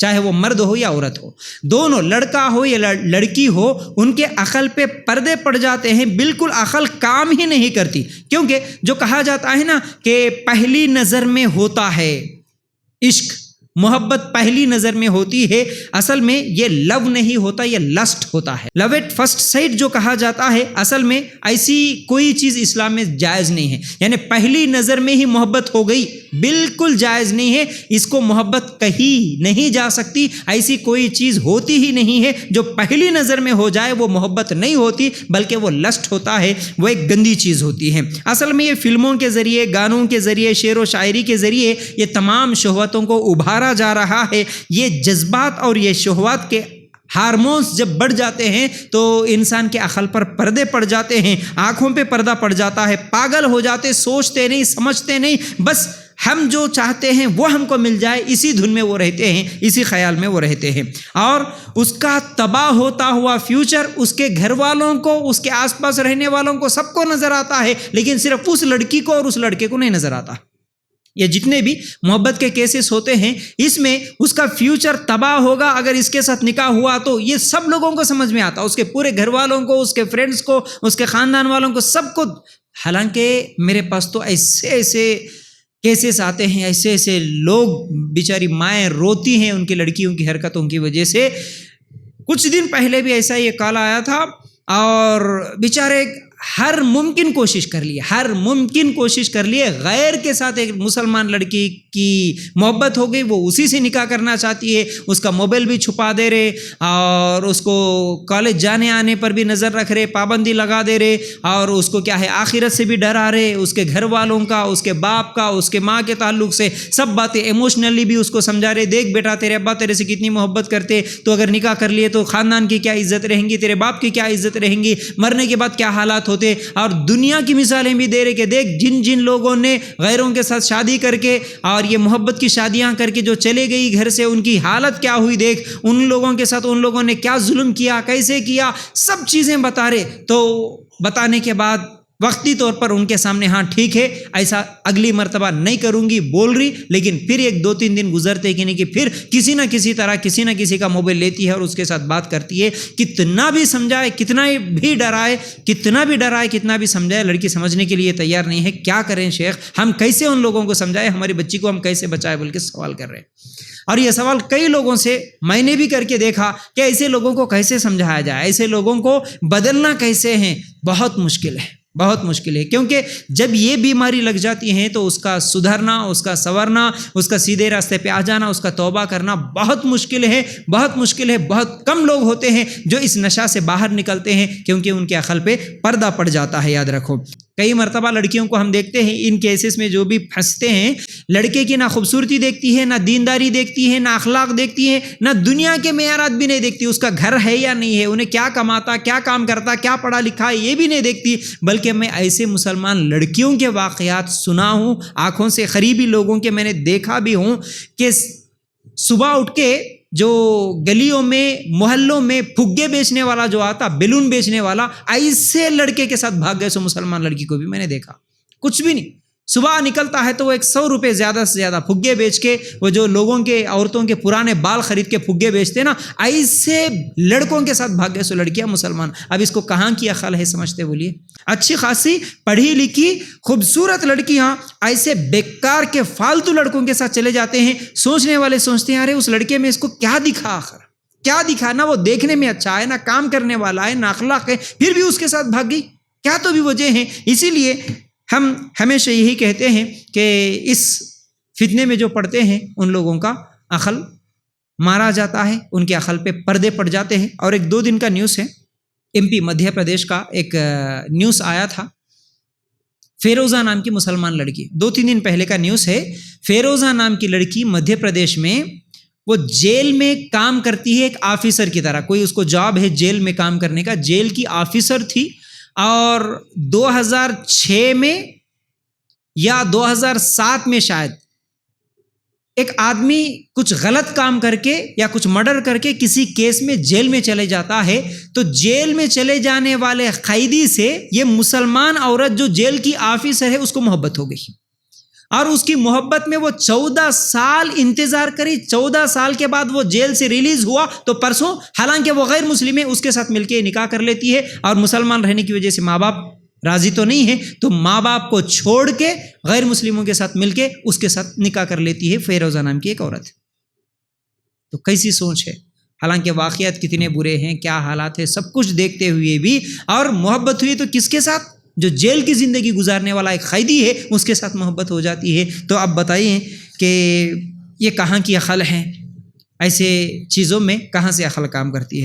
چاہے وہ مرد ہو یا عورت ہو، دونوں لڑکا ہو یا لڑکی ہو، ان کے عقل پہ پردے پڑ جاتے ہیں، بالکل عقل کام ہی نہیں کرتی، کیونکہ جو کہا جاتا ہے نا کہ پہلی نظر میں ہوتا ہے عشق، محبت پہلی نظر میں ہوتی ہے، اصل میں یہ لو نہیں ہوتا، یہ لسٹ ہوتا ہے۔ لو ایٹ فرسٹ سائٹ جو کہا جاتا ہے، اصل میں ایسی کوئی چیز اسلام میں جائز نہیں ہے، یعنی پہلی نظر میں ہی محبت ہو گئی، بالکل جائز نہیں ہے، اس کو محبت کہی نہیں جا سکتی، ایسی کوئی چیز ہوتی ہی نہیں ہے جو پہلی نظر میں ہو جائے وہ محبت نہیں ہوتی، بلکہ وہ لسٹ ہوتا ہے، وہ ایک گندی چیز ہوتی ہے۔ اصل میں یہ فلموں کے ذریعے، گانوں کے ذریعے، شعر و شاعری کے ذریعے یہ تمام شہوتوں کو ابھارا جا رہا ہے۔ یہ جذبات اور یہ شہوات کے ہارمونز جب بڑھ جاتے ہیں تو انسان کے عقل پر پردے پڑ جاتے ہیں، آنکھوں پہ پردہ پڑ جاتا ہے، پاگل ہو جاتے، سوچتے نہیں، سمجھتے نہیں، بس ہم جو چاہتے ہیں وہ ہم کو مل جائے، اسی دھن میں وہ رہتے ہیں، اسی خیال میں وہ رہتے ہیں، اور اس کا تباہ ہوتا ہوا فیوچر اس کے گھر والوں کو، اس کے آس پاس رہنے والوں کو، سب کو نظر آتا ہے، لیکن صرف اس لڑکی کو اور اس لڑکے کو نہیں نظر آتا۔ یہ جتنے بھی محبت کے کیسز ہوتے ہیں، اس میں اس کا فیوچر تباہ ہوگا اگر اس کے ساتھ نکاح ہوا تو یہ سب لوگوں کو سمجھ میں آتا، اس کے پورے گھر والوں کو، اس کے فرینڈز کو، اس کے خاندان والوں کو، سب کو۔ حالانکہ میرے پاس تو ایسے کیسز آتے ہیں، ایسے لوگ، بیچاری مائیں روتی ہیں ان کی لڑکیوں کی حرکتوں کی وجہ سے۔ کچھ دن پہلے بھی ایسا یہ کال آیا تھا، اور بیچارے ہر ممکن کوشش کر لیے، غیر کے ساتھ ایک مسلمان لڑکی کی محبت ہو گئی، وہ اسی سے نکاح کرنا چاہتی ہے، اس کا موبائل بھی چھپا دے رہے، اور اس کو کالج جانے آنے پر بھی نظر رکھ رہے، پابندی لگا دے رہے، اور اس کو کیا ہے آخرت سے بھی ڈرا رہے، اس کے گھر والوں کا، اس کے باپ کا، اس کے ماں کے تعلق سے سب باتیں ایموشنلی بھی اس کو سمجھا رہے، دیکھ بیٹا تیرے ابا تیرے سے کتنی محبت کرتے، تو اگر نکاح کر لیے تو خاندان کی کیا عزت رہیں گی، تیرے باپ کی کیا عزت رہیں گی، مرنے کے بعد کیا حالات ہوتے، اور دنیا کی مثالیں بھی دے رہے کہ دیکھ جن لوگوں نے غیروں کے ساتھ شادی کر کے اور یہ محبت کی شادیاں کر کے جو چلے گئی گھر سے، ان کی حالت کیا ہوئی، دیکھ ان لوگوں کے ساتھ ان لوگوں نے کیا ظلم کیا، کیسے کیا، سب چیزیں بتا رہے۔ تو بتانے کے بعد وقتی طور پر ان کے سامنے ہاں ٹھیک ہے ایسا اگلی مرتبہ نہیں کروں گی بول رہی، لیکن پھر ایک دو تین دن گزرتے کہ نہیں کہ پھر کسی نہ کسی طرح کسی نہ کسی کا موبائل لیتی ہے اور اس کے ساتھ بات کرتی ہے۔ کتنا بھی سمجھائے، کتنا بھی ڈرائے، کتنا بھی سمجھائے، لڑکی سمجھنے کے لیے تیار نہیں ہے۔ کیا کریں شیخ، ہم کیسے ان لوگوں کو سمجھائے، ہماری بچی کو ہم کیسے بچائے بول کے سوال کر رہے ہیں۔ اور یہ سوال کئی لوگوں سے میں نے بھی کر کے دیکھا کہ ایسے لوگوں کو کیسے سمجھایا جائے، ایسے لوگوں کو بدلنا کیسے ہے، بہت مشکل ہے، کیونکہ جب یہ بیماری لگ جاتی ہے تو اس کا سدھرنا، اس کا سنورنا، اس کا سیدھے راستے پہ آ جانا، اس کا توبہ کرنا بہت مشکل ہے۔ بہت کم لوگ ہوتے ہیں جو اس نشہ سے باہر نکلتے ہیں، کیونکہ ان کے عقل پہ پردہ پڑ جاتا ہے۔ یاد رکھو، کئی مرتبہ لڑکیوں کو ہم دیکھتے ہیں ان کیسز میں جو بھی پھنستے ہیں، لڑکے کی نہ خوبصورتی دیکھتی ہے، نہ دینداری دیکھتی ہے، نہ اخلاق دیکھتی ہے، نہ دنیا کے معیارات بھی نہیں دیکھتی، اس کا گھر ہے یا نہیں ہے، انہیں کیا کماتا، کیا کام کرتا، کیا پڑھا لکھا ہے، یہ بھی نہیں دیکھتی، بلکہ میں ایسے مسلمان لڑکیوں کے واقعات سنا ہوں، آنکھوں سے قریبی لوگوں کے میں نے دیکھا بھی ہوں کہ صبح اٹھ کے جو گلیوں میں محلوں میں پھگے بیچنے والا جو آتا، بیلون بیچنے والا، ایسے لڑکے کے ساتھ بھاگ گئے۔ سو مسلمان لڑکی کو بھی میں نے دیکھا، کچھ بھی نہیں، صبح نکلتا ہے تو وہ 100 روپے زیادہ سے زیادہ پھگے بیچ کے، وہ جو لوگوں کے عورتوں کے پرانے بال خرید کے پھگے بیچتے نا، ایسے لڑکوں کے ساتھ بھاگ گئے۔ سو لڑکیاں مسلمان، اب اس کو کہاں کی عقل ہے سمجھتے بولیے؟ اچھی خاصی پڑھی لکھی خوبصورت لڑکیاں ایسے بیکار کے فالتو لڑکوں کے ساتھ چلے جاتے ہیں۔ سوچنے والے سوچتے ہیں ارے اس لڑکے میں اس کو کیا دکھا، آخر کیا دکھا، نہ وہ دیکھنے میں اچھا ہے، نہ کام کرنے والا ہے، نہ اخلاق ہے، پھر بھی اس کے ساتھ بھاگ گئی، کیا تو بھی وجہ ہیں۔ اسی لیے ہم ہمیشہ یہی کہتے ہیں کہ اس فتنے میں جو پڑتے ہیں ان لوگوں کا عقل مارا جاتا ہے، ان کے عقل پہ پردے پڑ جاتے ہیں۔ اور ایک 2 دن کا نیوز ہے، MP مدھیہ پردیش کا ایک نیوز آیا تھا، فیروزہ نام کی مسلمان لڑکی، 2-3 دن پہلے کا نیوز ہے۔ فیروزہ نام کی لڑکی مدھیہ پردیش میں وہ جیل میں کام کرتی ہے، ایک آفیسر کی طرح، کوئی اس کو جاب ہے جیل میں کام کرنے کا، جیل کی آفیسر تھی۔ اور 2006 میں یا 2007 میں شاید ایک آدمی کچھ غلط کام کر کے یا کچھ مرڈر کر کے کسی کیس میں جیل میں چلے جاتا ہے، تو جیل میں چلے جانے والے قیدی سے یہ مسلمان عورت جو جیل کی آفیسر ہے اس کو محبت ہو گئی، اور اس کی محبت میں وہ 14 سال انتظار کری، 14 سال کے بعد وہ جیل سے ریلیز ہوا تو پرسوں، حالانکہ وہ غیر مسلم ہے، اس کے ساتھ مل کے نکاح کر لیتی ہے، اور مسلمان رہنے کی وجہ سے ماں باپ راضی تو نہیں ہے، تو ماں باپ کو چھوڑ کے غیر مسلموں کے ساتھ مل کے اس کے ساتھ نکاح کر لیتی ہے فیروزہ نام کی ایک عورت۔ تو کیسی سوچ ہے، حالانکہ واقعات کتنے برے ہیں، کیا حالات ہیں، سب کچھ دیکھتے ہوئے بھی، اور محبت ہوئی تو کس کے ساتھ؟ جو جیل کی زندگی گزارنے والا ایک قیدی ہے، اس کے ساتھ محبت ہو جاتی ہے۔ تو اب بتائیے کہ یہ کہاں کی عقل ہے، ایسے چیزوں میں کہاں سے عقل کام کرتی ہے؟